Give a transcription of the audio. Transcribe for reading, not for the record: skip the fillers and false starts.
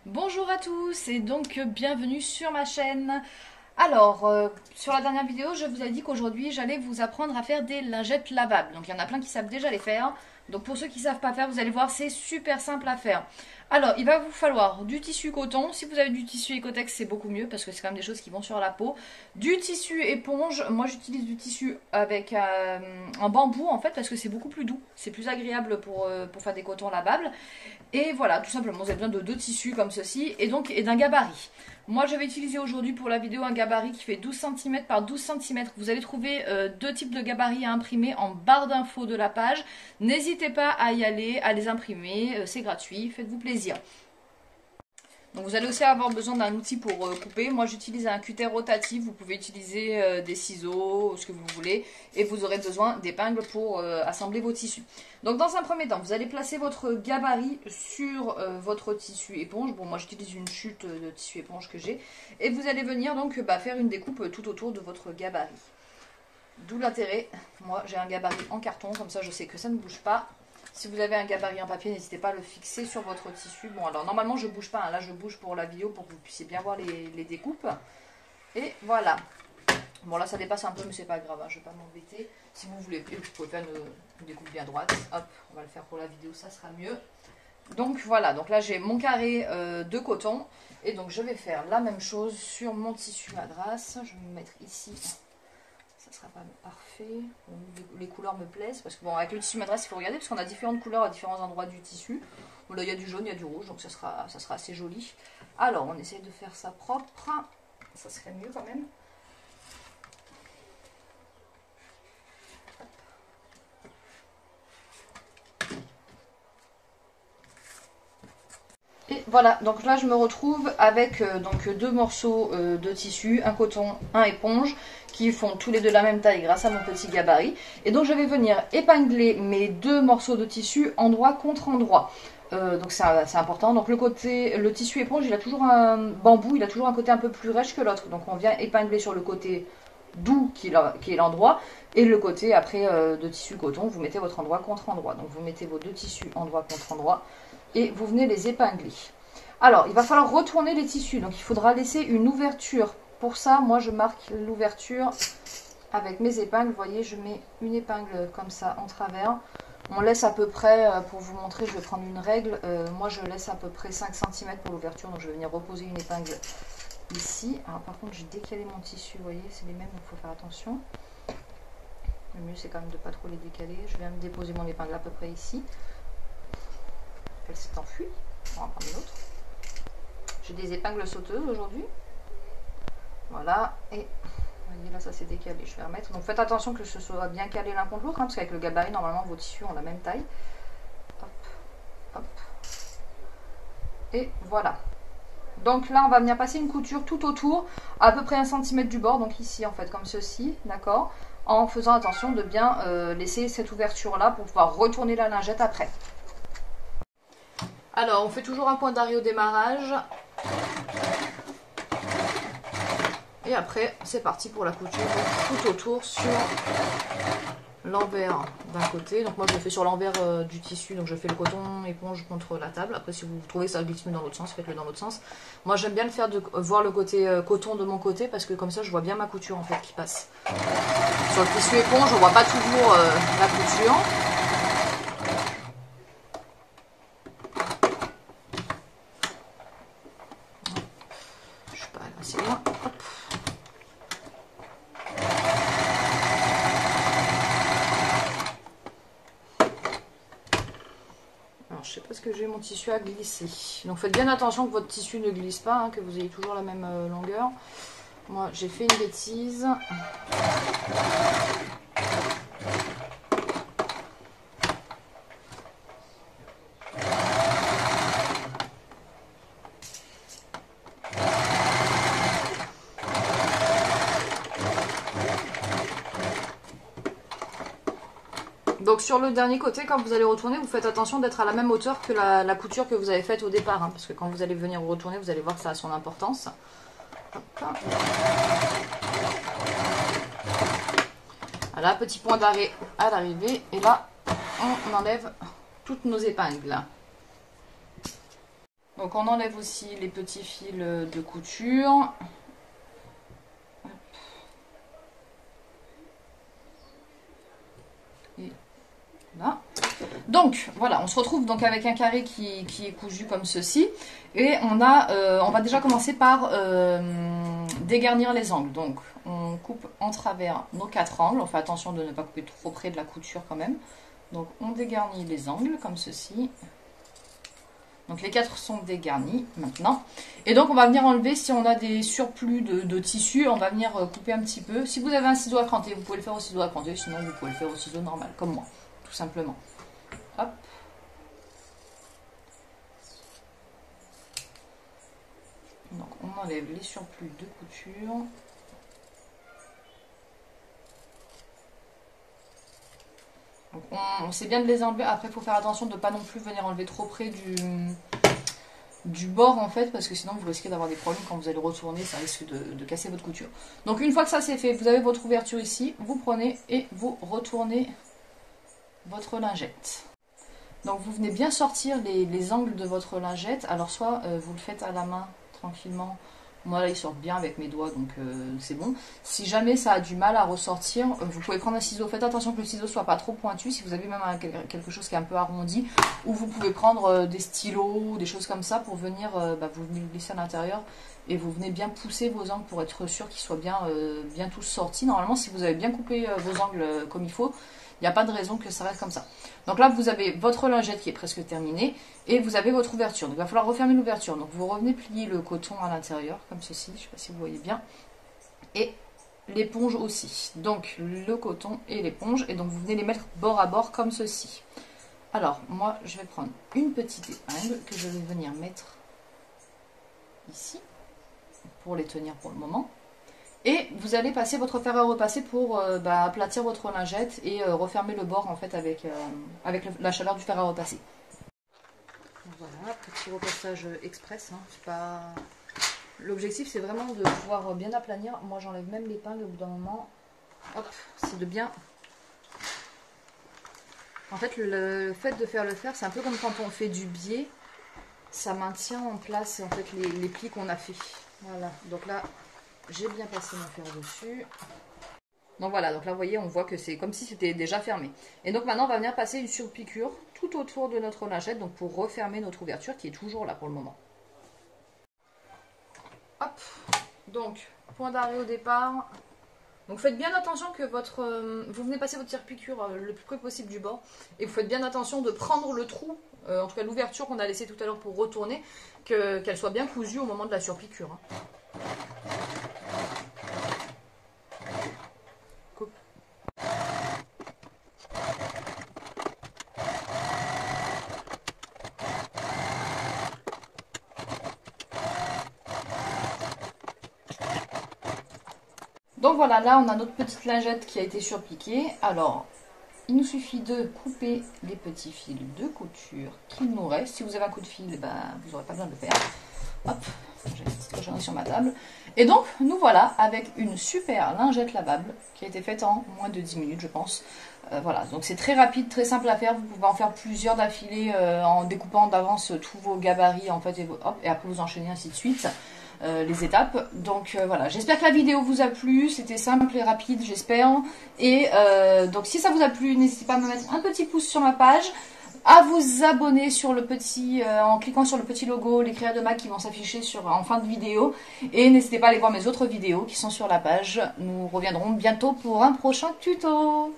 Bonjour à tous et donc bienvenue sur ma chaîne. Alors, sur la dernière vidéo, je vous ai dit qu'aujourd'hui, j'allais vous apprendre à faire des lingettes lavables. Donc, il y en a plein qui savent déjà les faire. Donc, pour ceux qui ne savent pas faire, vous allez voir, c'est super simple à faire. Alors, il va vous falloir du tissu coton. Si vous avez du tissu Ecotex, c'est beaucoup mieux parce que c'est quand même des choses qui vont sur la peau. Du tissu éponge. Moi, j'utilise du tissu avec un bambou, en fait, parce que c'est beaucoup plus doux. C'est plus agréable pour faire des cotons lavables. Et voilà, tout simplement, vous avez besoin de deux tissus comme ceci et d'un gabarit. Moi, je vais utiliser aujourd'hui pour la vidéo un gabarit qui fait 12 cm par 12 cm. Vous allez trouver deux types de gabarits à imprimer en barre d'infos de la page. N'hésitez pas à y aller, à les imprimer, c'est gratuit, faites-vous plaisir. Donc vous allez aussi avoir besoin d'un outil pour couper. Moi j'utilise un cutter rotatif, vous pouvez utiliser des ciseaux, ce que vous voulez. Et vous aurez besoin d'épingles pour assembler vos tissus. Donc dans un premier temps, vous allez placer votre gabarit sur votre tissu éponge. Bon, moi j'utilise une chute de tissu éponge que j'ai. Et vous allez venir donc faire une découpe tout autour de votre gabarit. D'où l'intérêt, moi j'ai un gabarit en carton, comme ça je sais que ça ne bouge pas. Si vous avez un gabarit en papier, n'hésitez pas à le fixer sur votre tissu. Bon, alors normalement, je ne bouge pas. Hein. Là, je bouge pour la vidéo pour que vous puissiez bien voir les découpes. Et voilà. Bon, là, ça dépasse un peu, mais c'est pas grave. Hein. Je ne vais pas m'embêter. Si vous voulez, vous pouvez faire une découpe bien droite. Hop, on va le faire pour la vidéo, ça sera mieux. Donc, voilà. Donc là, j'ai mon carré de coton. Et donc, je vais faire la même chose sur mon tissu madras. Je vais me mettre ici. Ça sera pas parfait. Bon, les couleurs me plaisent parce que bon, avec le tissu madras, il faut regarder parce qu'on a différentes couleurs à différents endroits du tissu. Bon, là, il y a du jaune, il y a du rouge, donc ça sera assez joli. Alors, on essaie de faire ça propre. Ça serait mieux quand même. Et voilà, donc là je me retrouve avec deux morceaux de tissu, un coton, un éponge, qui font tous les deux la même taille grâce à mon petit gabarit. Et donc je vais venir épingler mes deux morceaux de tissu endroit contre endroit. Donc c'est important. Donc le tissu éponge, il a toujours un bambou, il a toujours un côté un peu plus rêche que l'autre. Donc on vient épingler sur le côté doux qui est l'endroit, et le côté après de tissu coton, vous mettez votre endroit contre endroit. Donc vous mettez vos deux tissus endroit contre endroit. Et vous venez les épingler. Alors, il va falloir retourner les tissus. Donc, il faudra laisser une ouverture. Pour ça, moi, je marque l'ouverture avec mes épingles. Vous voyez, je mets une épingle comme ça en travers. On laisse à peu près, pour vous montrer, je vais prendre une règle. Moi, je laisse à peu près 5 cm pour l'ouverture. Donc, je vais venir reposer une épingle ici. Alors, par contre, j'ai décalé mon tissu. Vous voyez, c'est les mêmes, donc il faut faire attention. Le mieux, c'est quand même de ne pas trop les décaler. Je viens de déposer mon épingle à peu près ici. Elle s'est enfuie. On va prendre une autre. J'ai des épingles sauteuses aujourd'hui. Voilà. Et vous voyez là, ça s'est décalé. Je vais remettre. Donc faites attention que ce soit bien calé l'un contre l'autre. Hein, parce qu'avec le gabarit, normalement, vos tissus ont la même taille. Hop, hop. Et voilà. Donc là, on va venir passer une couture tout autour, à peu près 1 cm du bord. Donc ici, en fait, comme ceci. D'accord, en faisant attention de bien laisser cette ouverture-là pour pouvoir retourner la lingette après. Alors, on fait toujours un point d'arrêt au démarrage. Et après, c'est parti pour la couture tout autour sur l'envers d'un côté. Donc moi, je le fais sur l'envers du tissu. Donc je fais le coton éponge contre la table. Après, si vous trouvez que ça glisse mieux dans l'autre sens, faites-le dans l'autre sens. Moi, j'aime bien le faire voir le côté coton de mon côté parce que comme ça, je vois bien ma couture en fait qui passe. Sur le tissu éponge, on voit pas toujours la couture. C'est loin. Hop. Alors je sais pas ce que j'ai, mon tissu a glissé. Donc faites bien attention que votre tissu ne glisse pas, hein, que vous ayez toujours la même longueur. Moi j'ai fait une bêtise. Donc sur le dernier côté, quand vous allez retourner, vous faites attention d'être à la même hauteur que la couture que vous avez faite au départ. Hein, parce que quand vous allez venir retourner, vous allez voir que ça a son importance. Hop. Voilà, petit point d'arrêt à l'arrivée. Et là, on enlève toutes nos épingles. Donc on enlève aussi les petits fils de couture. Et là. Donc voilà, on se retrouve donc avec un carré qui est cousu comme ceci. Et on va déjà commencer par dégarnir les angles. Donc on coupe en travers nos 4 angles. On fait attention de ne pas couper trop près de la couture quand même. Donc on dégarnit les angles comme ceci. Donc les 4 sont dégarnis maintenant. Et donc on va venir enlever, si on a des surplus de tissu, on va venir couper un petit peu. Si vous avez un ciseau à cranter, vous pouvez le faire au ciseau à cranter, sinon vous pouvez le faire au ciseau normal, comme moi, tout simplement. Hop. Donc on enlève les surplus de couture. On sait bien de les enlever. Après, il faut faire attention de ne pas non plus venir enlever trop près du bord en fait, parce que sinon vous risquez d'avoir des problèmes quand vous allez retourner, ça risque de casser votre couture. Donc une fois que ça c'est fait, vous avez votre ouverture ici, vous prenez et vous retournez votre lingette. Donc vous venez bien sortir les angles de votre lingette. Alors soit vous le faites à la main tranquillement. Moi là ils sortent bien avec mes doigts, donc c'est bon. Si jamais ça a du mal à ressortir, vous pouvez prendre un ciseau. Faites attention que le ciseau soit pas trop pointu. Si vous avez même quelque chose qui est un peu arrondi, ou vous pouvez prendre des stylos, des choses comme ça pour venir, vous venez le glisser à l'intérieur et vous venez bien pousser vos angles pour être sûr qu'ils soient bien tous sortis. Normalement, si vous avez bien coupé vos angles comme il faut, il n'y a pas de raison que ça reste comme ça. Donc là, vous avez votre lingette qui est presque terminée et vous avez votre ouverture. Donc il va falloir refermer l'ouverture. Donc vous revenez plier le coton à l'intérieur, comme ceci. Je ne sais pas si vous voyez bien. Et l'éponge aussi. Donc le coton et l'éponge. Et donc vous venez les mettre bord à bord comme ceci. Alors moi, je vais prendre une petite épingle que je vais venir mettre ici pour les tenir pour le moment. Et vous allez passer votre fer à repasser pour aplatir votre lingette et refermer le bord en fait avec la chaleur du fer à repasser. Voilà, petit repassage express. Hein, pas... L'objectif c'est vraiment de pouvoir bien aplanir. Moi j'enlève même l'épingle au bout d'un moment. Hop, c'est de bien... En fait le fait de faire le fer, c'est un peu comme quand on fait du biais. Ça maintient en place en fait les plis qu'on a fait. Voilà, donc là... J'ai bien passé mon fer dessus. Donc voilà, donc là vous voyez, on voit que c'est comme si c'était déjà fermé. Et donc maintenant on va venir passer une surpiqûre tout autour de notre lingette, donc pour refermer notre ouverture qui est toujours là pour le moment. Hop, donc point d'arrêt au départ. Donc faites bien attention que vous venez passer votre surpiqûre le plus près possible du bord. Et vous faites bien attention de prendre le trou, en tout cas l'ouverture qu'on a laissée tout à l'heure pour retourner, qu'elle soit bien cousue au moment de la surpiqûre. Hein. Donc voilà, là on a notre petite lingette qui a été surpiquée. Alors, il nous suffit de couper les petits fils de couture qu'il nous reste. Si vous avez un coup de fil, vous n'aurez pas besoin de le faire. Hop, j'ai une petite cochonnerie sur ma table. Et donc, nous voilà avec une super lingette lavable qui a été faite en moins de 10 minutes, je pense. Voilà, donc c'est très rapide, très simple à faire. Vous pouvez en faire plusieurs d'affilée en découpant d'avance tous vos gabarits en fait, et après vous enchaînez ainsi de suite. Les étapes. Donc voilà, j'espère que la vidéo vous a plu, c'était simple et rapide j'espère, et donc si ça vous a plu, n'hésitez pas à me mettre un petit pouce sur ma page, à vous abonner sur le petit, en cliquant sur le petit logo, les créas de Mac qui vont s'afficher en fin de vidéo, et n'hésitez pas à aller voir mes autres vidéos qui sont sur la page. Nous reviendrons bientôt pour un prochain tuto.